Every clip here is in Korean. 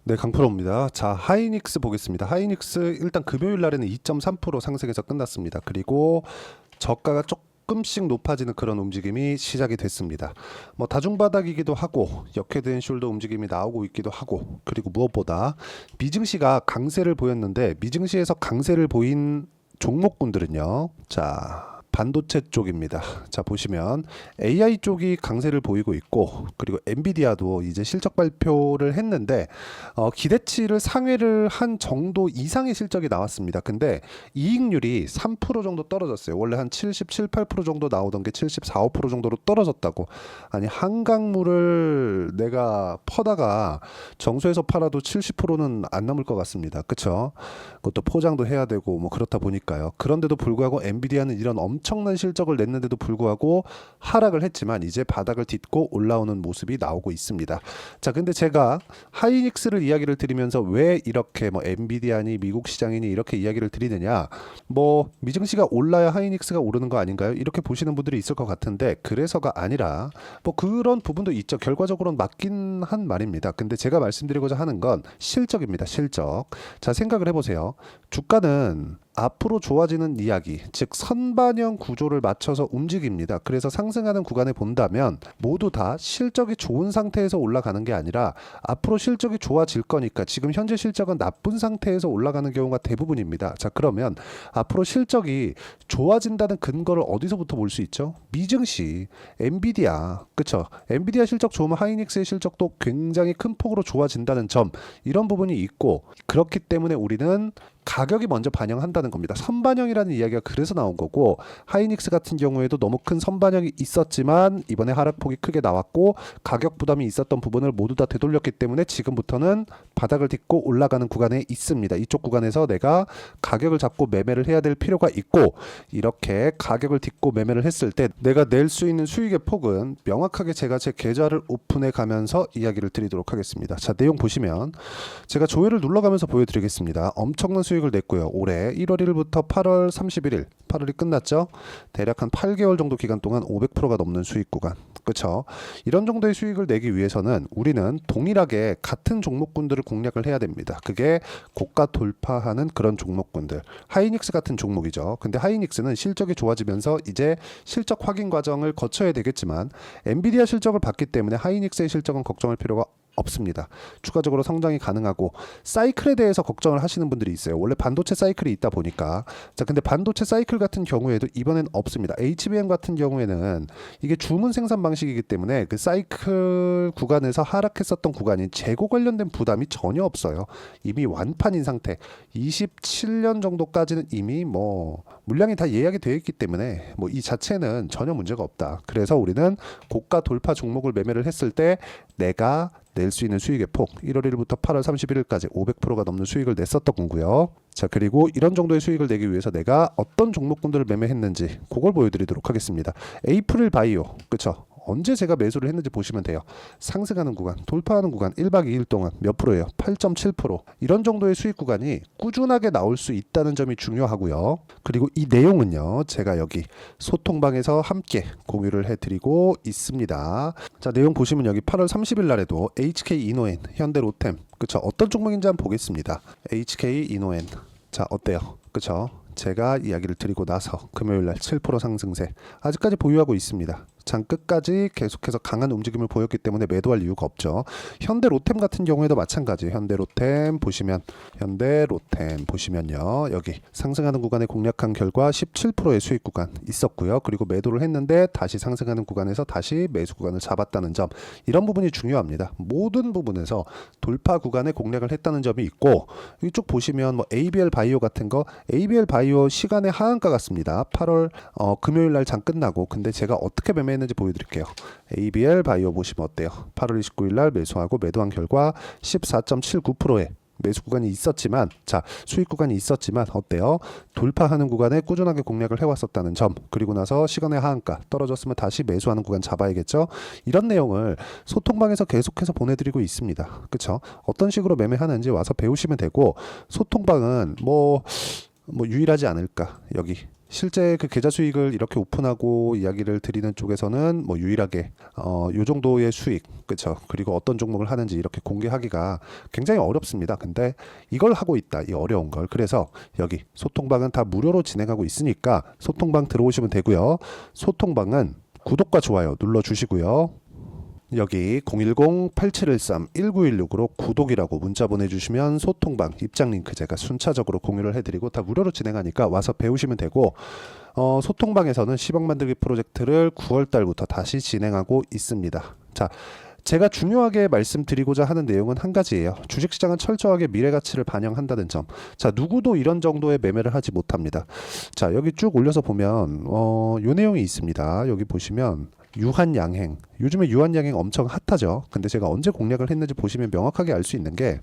네, 강프로입니다. 자, 하이닉스 보겠습니다. 하이닉스 일단 금요일 날에는 2.3% 상승해서 끝났습니다. 그리고 저가가 조금씩 높아지는 그런 움직임이 시작이 됐습니다. 뭐 다중바닥이기도 하고 역헤드 앤 숄더 움직임이 나오고 있기도 하고, 그리고 무엇보다 미증시가 강세를 보였는데 미증시에서 강세를 보인 종목군들은요. 자, 반도체 쪽입니다. 자, 보시면 AI 쪽이 강세를 보이고 있고, 그리고 엔비디아도 이제 실적 발표를 했는데 기대치를 상회를 한 정도 이상의 실적이 나왔습니다. 근데 이익률이 3% 정도 떨어졌어요. 원래 한 77, 8% 정도 나오던 게 74, 5% 정도로 떨어졌다고. 아니, 한강물을 내가 퍼다가 정수해서 팔아도 70%는 안 남을 것 같습니다. 그쵸? 그것도 포장도 해야 되고 뭐 그렇다 보니까요. 그런데도 불구하고 엔비디아는 이런 엄청난 실적을 냈는데도 불구하고 하락을 했지만 이제 바닥을 딛고 올라오는 모습이 나오고 있습니다. 자, 근데 제가 하이닉스를 이야기를 드리면서 왜 이렇게 뭐 엔비디아니 미국 시장이니 이렇게 이야기를 드리느냐, 뭐 미증시가 올라야 하이닉스가 오르는 거 아닌가요? 이렇게 보시는 분들이 있을 것 같은데, 그래서가 아니라 뭐 그런 부분도 있죠. 결과적으로는 맞긴 한 말입니다. 근데 제가 말씀드리고자 하는 건 실적입니다. 실적. 자, 생각을 해보세요. 주가는 앞으로 좋아지는 이야기, 즉 선반영 구조를 맞춰서 움직입니다. 그래서 상승하는 구간에 본다면 모두 다 실적이 좋은 상태에서 올라가는 게 아니라 앞으로 실적이 좋아질 거니까 지금 현재 실적은 나쁜 상태에서 올라가는 경우가 대부분입니다. 자, 그러면 앞으로 실적이 좋아진다는 근거를 어디서부터 볼 수 있죠? 미증시, 엔비디아, 그쵸? 엔비디아 실적 좋으면 하이닉스의 실적도 굉장히 큰 폭으로 좋아진다는 점, 이런 부분이 있고, 그렇기 때문에 우리는 가격이 먼저 반영한다는 겁니다. 선반영이라는 이야기가 그래서 나온 거고, 하이닉스 같은 경우에도 너무 큰 선반영이 있었지만 이번에 하락폭이 크게 나왔고 가격 부담이 있었던 부분을 모두 다 되돌렸기 때문에 지금부터는 바닥을 딛고 올라가는 구간에 있습니다. 이쪽 구간에서 내가 가격을 잡고 매매를 해야 될 필요가 있고, 이렇게 가격을 딛고 매매를 했을 때 내가 낼 수 있는 수익의 폭은 명확하게 제가 제 계좌를 오픈해 가면서 이야기를 드리도록 하겠습니다. 자, 내용 보시면 제가 조회를 눌러가면서 보여드리겠습니다. 엄청난 수익을 냈고요. 올해 1월 1일부터 8월 31일, 8월이 끝났죠. 대략 한 8개월 정도 기간 동안 500%가 넘는 수익 구간. 그렇죠? 이런 정도의 수익을 내기 위해서는 우리는 동일하게 같은 종목군들을 공략을 해야 됩니다. 그게 고가 돌파하는 그런 종목군들. 하이닉스 같은 종목이죠. 근데 하이닉스는 실적이 좋아지면서 이제 실적 확인 과정을 거쳐야 되겠지만 엔비디아 실적을 봤기 때문에 하이닉스의 실적은 걱정할 필요가 없습니다. 추가적으로 성장이 가능하고, 사이클에 대해서 걱정을 하시는 분들이 있어요. 원래 반도체 사이클이 있다 보니까. 자, 근데 반도체 사이클 같은 경우에도 이번엔 없습니다. HBM 같은 경우에는 이게 주문 생산 방식이기 때문에 그 사이클 구간에서 하락했었던 구간인 재고 관련된 부담이 전혀 없어요. 이미 완판인 상태. 27년 정도까지는 이미 뭐 물량이 다 예약이 되어 있기 때문에 뭐 이 자체는 전혀 문제가 없다. 그래서 우리는 고가 돌파 종목을 매매를 했을 때 내가 낼 수 있는 수익의 폭, 1월 1일부터 8월 31일까지 500%가 넘는 수익을 냈었던 거고요. 자, 그리고 이런 정도의 수익을 내기 위해서 내가 어떤 종목군들을 매매했는지 그걸 보여드리도록 하겠습니다. 에이프릴 바이오, 그쵸? 언제 제가 매수를 했는지 보시면 돼요. 상승하는 구간, 돌파하는 구간 1박 2일 동안 몇 프로예요? 8.7%. 이런 정도의 수익 구간이 꾸준하게 나올 수 있다는 점이 중요하고요. 그리고 이 내용은요, 제가 여기 소통방에서 함께 공유를 해드리고 있습니다. 자, 내용 보시면 여기 8월 30일 날에도 HK 이노엔, 현대로템, 그쵸? 어떤 종목인지 한번 보겠습니다. HK 이노엔. 자, 어때요? 그쵸? 제가 이야기를 드리고 나서 금요일날 7% 상승세 아직까지 보유하고 있습니다. 장 끝까지 계속해서 강한 움직임을 보였기 때문에 매도할 이유가 없죠. 현대로템 같은 경우에도 마찬가지. 현대로템 보시면요, 여기 상승하는 구간에 공략한 결과 17%의 수익 구간 있었고요. 그리고 매도를 했는데 다시 상승하는 구간에서 다시 매수 구간을 잡았다는 점, 이런 부분이 중요합니다. 모든 부분에서 돌파 구간에 공략을 했다는 점이 있고, 이쪽 보시면 뭐 ABL 바이오 같은 거, ABL 바이오 시간의 하한가 같습니다. 8월 금요일 날 장 끝나고, 근데 제가 어떻게 매매했는지 보여드릴게요. ABL 바이오 보시면 어때요? 8월 29일 날 매수하고 매도한 결과 14.79%의 매수 구간이 있었지만, 자, 수익 구간이 있었지만 어때요? 돌파하는 구간에 꾸준하게 공략을 해왔었다는 점, 그리고 나서 시간의 하한가 떨어졌으면 다시 매수하는 구간 잡아야겠죠. 이런 내용을 소통방에서 계속해서 보내드리고 있습니다. 그쵸? 어떤 식으로 매매하는지 와서 배우시면 되고, 소통방은 뭐 유일하지 않을까. 여기 실제 그 계좌 수익을 이렇게 오픈하고 이야기를 드리는 쪽에서는 뭐 유일하게 요 정도의 수익, 그렇죠? 그리고 어떤 종목을 하는지 이렇게 공개하기가 굉장히 어렵습니다. 근데 이걸 하고 있다, 이 어려운 걸. 그래서 여기 소통방은 다 무료로 진행하고 있으니까 소통방 들어오시면 되고요. 소통방은 구독과 좋아요 눌러주시고요. 여기 010-8713-1916으로 구독이라고 문자 보내주시면 소통방 입장 링크 제가 순차적으로 공유를 해드리고 다 무료로 진행하니까 와서 배우시면 되고, 소통방에서는 10억 만들기 프로젝트를 9월 달부터 다시 진행하고 있습니다. 자, 제가 중요하게 말씀드리고자 하는 내용은 한 가지예요. 주식시장은 철저하게 미래가치를 반영한다는 점. 자, 누구도 이런 정도의 매매를 하지 못합니다. 자, 여기 쭉 올려서 보면 요 내용이 있습니다. 여기 보시면 유한양행, 요즘에 유한양행 엄청 핫하죠. 근데 제가 언제 공략을 했는지 보시면 명확하게 알 수 있는 게,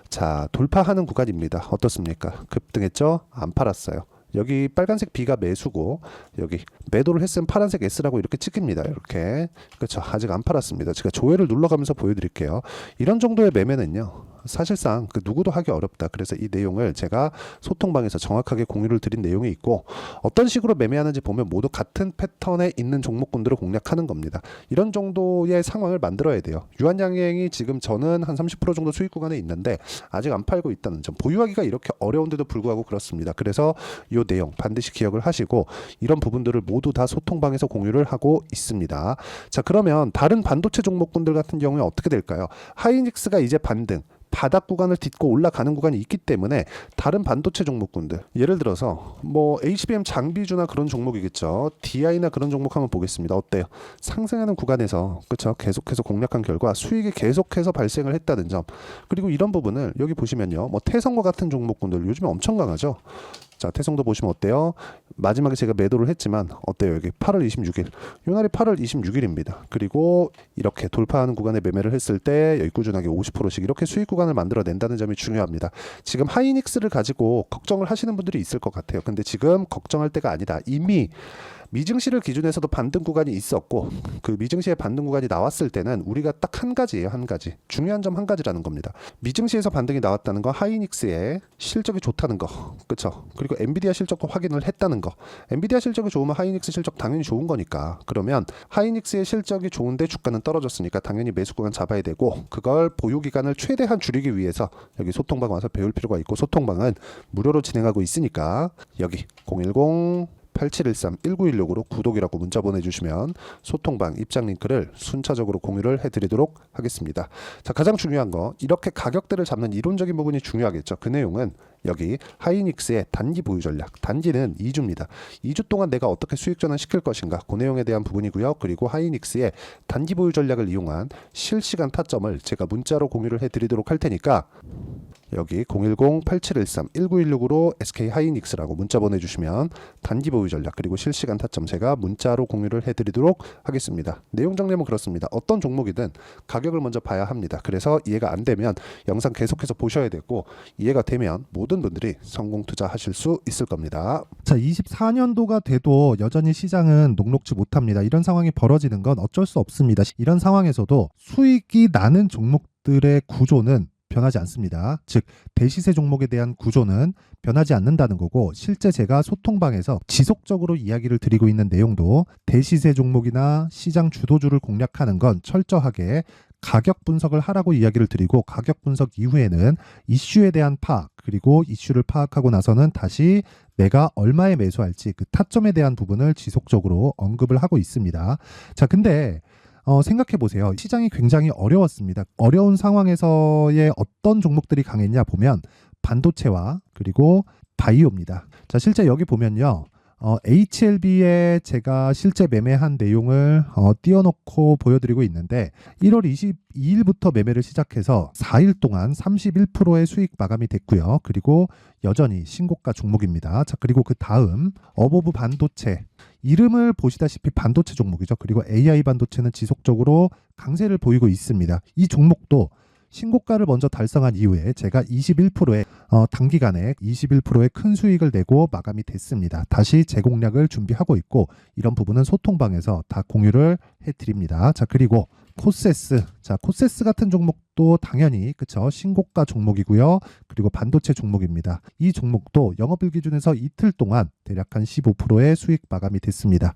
자, 돌파하는 구간입니다. 어떻습니까? 급등했죠? 안 팔았어요. 여기 빨간색 B가 매수고 여기 매도를 했으면 파란색 S라고 이렇게 찍힙니다. 이렇게. 그렇죠. 아직 안 팔았습니다. 제가 조회를 눌러가면서 보여드릴게요. 이런 정도의 매매는요, 사실상 그 누구도 하기 어렵다. 그래서 이 내용을 제가 소통방에서 정확하게 공유를 드린 내용이 있고, 어떤 식으로 매매하는지 보면 모두 같은 패턴에 있는 종목군들을 공략하는 겁니다. 이런 정도의 상황을 만들어야 돼요. 유한양행이 지금 저는 한 30% 정도 수익 구간에 있는데 아직 안 팔고 있다는 점, 보유하기가 이렇게 어려운데도 불구하고 그렇습니다. 그래서 이 내용 반드시 기억을 하시고 이런 부분들을 모두 다 소통방에서 공유를 하고 있습니다. 자, 그러면 다른 반도체 종목군들 같은 경우에 어떻게 될까요? 하이닉스가 이제 반등, 바닥 구간을 딛고 올라가는 구간이 있기 때문에 다른 반도체 종목군들, 예를 들어서 뭐 HBM 장비주나 그런 종목이겠죠. DI나 그런 종목 한번 보겠습니다. 어때요? 상승하는 구간에서, 그렇죠, 계속해서 공략한 결과 수익이 계속해서 발생을 했다는 점. 그리고 이런 부분을 여기 보시면요, 뭐 태성과 같은 종목군들 요즘에 엄청 강하죠. 자, 태성도 보시면 어때요? 마지막에 제가 매도를 했지만 어때요? 여기 8월 26일, 요 날이 8월 26일입니다. 그리고 이렇게 돌파하는 구간에 매매를 했을 때 여기 꾸준하게 50%씩 이렇게 수익 구간을 만들어낸다는 점이 중요합니다. 지금 하이닉스를 가지고 걱정을 하시는 분들이 있을 것 같아요. 근데 지금 걱정할 때가 아니다. 이미 미증시를 기준해서도 반등 구간이 있었고, 그 미증시의 반등 구간이 나왔을 때는 우리가 딱 한 가지예요. 한 가지. 중요한 점 한 가지라는 겁니다. 미증시에서 반등이 나왔다는 거, 하이닉스의 실적이 좋다는 거, 그렇죠? 그리고 엔비디아 실적도 확인을 했다는 거. 엔비디아 실적이 좋으면 하이닉스 실적 당연히 좋은 거니까. 그러면 하이닉스의 실적이 좋은데 주가는 떨어졌으니까 당연히 매수 구간 잡아야 되고, 그걸 보유 기간을 최대한 줄이기 위해서 여기 소통방 와서 배울 필요가 있고, 소통방은 무료로 진행하고 있으니까 여기 010-8713-1916으로 구독이라고 문자 보내주시면 소통방 입장 링크를 순차적으로 공유를 해드리도록 하겠습니다. 자, 가장 중요한 거, 이렇게 가격대를 잡는 이론적인 부분이 중요하겠죠. 그 내용은 여기 하이닉스의 단기 보유 전략, 단기는 2주입니다. 2주 동안 내가 어떻게 수익 전환 시킬 것인가, 그 내용에 대한 부분이고요. 그리고 하이닉스의 단기 보유 전략을 이용한 실시간 타점을 제가 문자로 공유를 해드리도록 할 테니까 여기 010-8713-1916으로 SK하이닉스라고 문자 보내주시면 단기 보유 전략 그리고 실시간 타점 제가 문자로 공유를 해드리도록 하겠습니다. 내용 정리는 그렇습니다. 어떤 종목이든 가격을 먼저 봐야 합니다. 그래서 이해가 안 되면 영상 계속해서 보셔야 되고, 이해가 되면 모든 분들이 성공 투자하실 수 있을 겁니다. 자, 24년도가 돼도 여전히 시장은 녹록지 못합니다. 이런 상황이 벌어지는 건 어쩔 수 없습니다. 이런 상황에서도 수익이 나는 종목들의 구조는 변하지 않습니다. 즉, 대시세 종목에 대한 구조는 변하지 않는다는 거고, 실제 제가 소통방에서 지속적으로 이야기를 드리고 있는 내용도 대시세 종목이나 시장 주도주를 공략하는 건 철저하게 가격 분석을 하라고 이야기를 드리고, 가격 분석 이후에는 이슈에 대한 파악, 그리고 이슈를 파악하고 나서는 다시 내가 얼마에 매수할지 그 타점에 대한 부분을 지속적으로 언급을 하고 있습니다. 자, 근데 생각해 보세요. 시장이 굉장히 어려웠습니다. 어려운 상황에서의 어떤 종목들이 강했냐 보면 반도체와 그리고 바이오입니다. 자, 실제 여기 보면요. HLB에 제가 실제 매매한 내용을 띄워놓고 보여드리고 있는데, 1월 22일부터 매매를 시작해서 4일 동안 31%의 수익 마감이 됐고요. 그리고 여전히 신고가 종목입니다. 자, 그리고 그 다음 어보브 반도체, 이름을 보시다시피 반도체 종목이죠. 그리고 AI 반도체는 지속적으로 강세를 보이고 있습니다. 이 종목도 신고가를 먼저 달성한 이후에 제가 21%의 단기간에 21%의 큰 수익을 내고 마감이 됐습니다. 다시 재공략을 준비하고 있고, 이런 부분은 소통방에서 다 공유를 해드립니다. 자, 그리고 코세스, 자, 코세스 같은 종목 종목도 당연히 그쵸 신고가 종목이고요. 그리고 반도체 종목입니다. 이 종목도 영업일 기준에서 이틀 동안 대략 한 15%의 수익 마감이 됐습니다.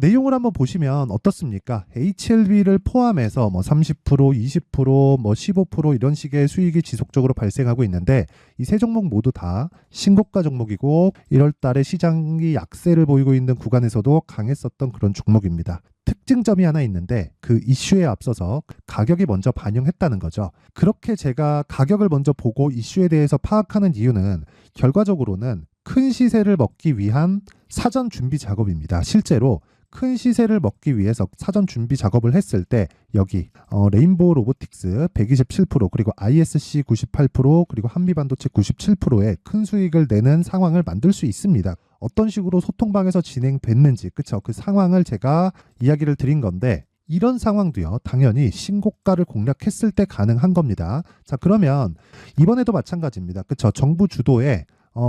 내용을 한번 보시면 어떻습니까? HLB를 포함해서 뭐 30%, 20%, 뭐 15% 이런 식의 수익이 지속적으로 발생하고 있는데 이 세 종목 모두 다 신고가 종목이고 1월 달에 시장이 약세를 보이고 있는 구간에서도 강했었던 그런 종목입니다. 특징점이 하나 있는데 그 이슈에 앞서서 가격이 먼저 반영했다는 거죠. 그렇게 제가 가격을 먼저 보고 이슈에 대해서 파악하는 이유는 결과적으로는 큰 시세를 먹기 위한 사전 준비 작업입니다. 실제로 큰 시세를 먹기 위해서 사전 준비 작업을 했을 때 여기 레인보우 로보틱스 127% 그리고 ISC 98% 그리고 한미반도체 97%의 큰 수익을 내는 상황을 만들 수 있습니다. 어떤 식으로 소통방에서 진행됐는지 그쵸 그 상황을 제가 이야기를 드린 건데 이런 상황도요 당연히 신고가를 공략했을 때 가능한 겁니다. 자 그러면 이번에도 마찬가지입니다. 그쵸 정부 주도의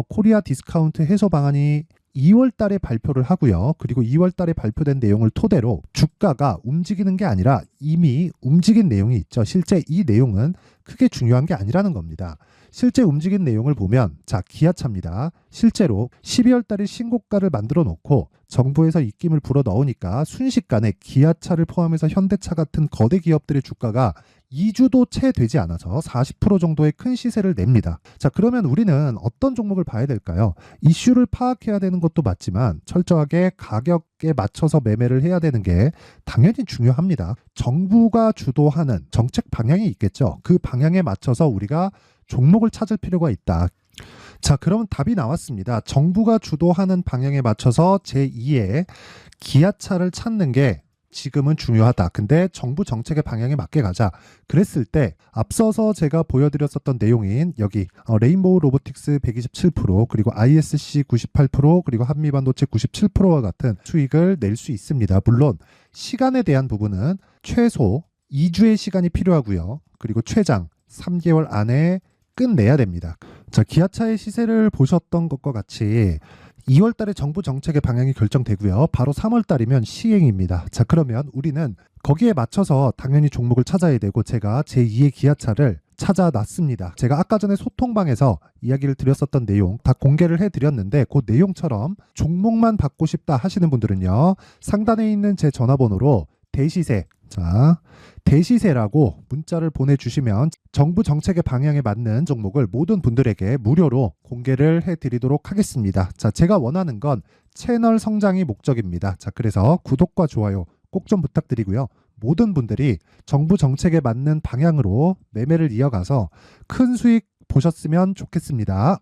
코리아 디스카운트 해소 방안이 2월 달에 발표를 하고요. 그리고 2월 달에 발표된 내용을 토대로 주가가 움직이는 게 아니라 이미 움직인 내용이 있죠. 실제 이 내용은 크게 중요한 게 아니라는 겁니다. 실제 움직인 내용을 보면 자 기아차입니다. 실제로 12월 달에 신고가를 만들어 놓고 정부에서 입김을 불어 넣으니까 순식간에 기아차를 포함해서 현대차 같은 거대 기업들의 주가가 2주도 채 되지 않아서 40% 정도의 큰 시세를 냅니다. 자, 그러면 우리는 어떤 종목을 봐야 될까요? 이슈를 파악해야 되는 것도 맞지만 철저하게 가격에 맞춰서 매매를 해야 되는 게 당연히 중요합니다. 정부가 주도하는 정책 방향이 있겠죠. 그 방향에 맞춰서 우리가 종목을 찾을 필요가 있다. 자, 그러면 답이 나왔습니다. 정부가 주도하는 방향에 맞춰서 제2의 기아차를 찾는 게 지금은 중요하다. 근데 정부 정책의 방향에 맞게 가자. 그랬을 때 앞서서 제가 보여드렸었던 내용인 여기 레인보우 로보틱스 127% 그리고 ISC 98% 그리고 한미반도체 97%와 같은 수익을 낼 수 있습니다. 물론 시간에 대한 부분은 최소 2주의 시간이 필요하고요. 그리고 최장 3개월 안에 끝내야 됩니다. 자, 기아차의 시세를 보셨던 것과 같이 2월 달에 정부 정책의 방향이 결정되고요. 바로 3월 달이면 시행입니다. 자, 그러면 우리는 거기에 맞춰서 당연히 종목을 찾아야 되고 제가 제2의 기아차를 찾아놨습니다. 제가 아까 전에 소통방에서 이야기를 드렸었던 내용 다 공개를 해드렸는데 그 내용처럼 종목만 받고 싶다 하시는 분들은요. 상단에 있는 제 전화번호로 대시세 자 대시세라고 문자를 보내주시면 정부 정책의 방향에 맞는 종목을 모든 분들에게 무료로 공개를 해드리도록 하겠습니다. 자, 제가 원하는 건 채널 성장이 목적입니다. 자, 그래서 구독과 좋아요 꼭 좀 부탁드리고요. 모든 분들이 정부 정책에 맞는 방향으로 매매를 이어가서 큰 수익 보셨으면 좋겠습니다.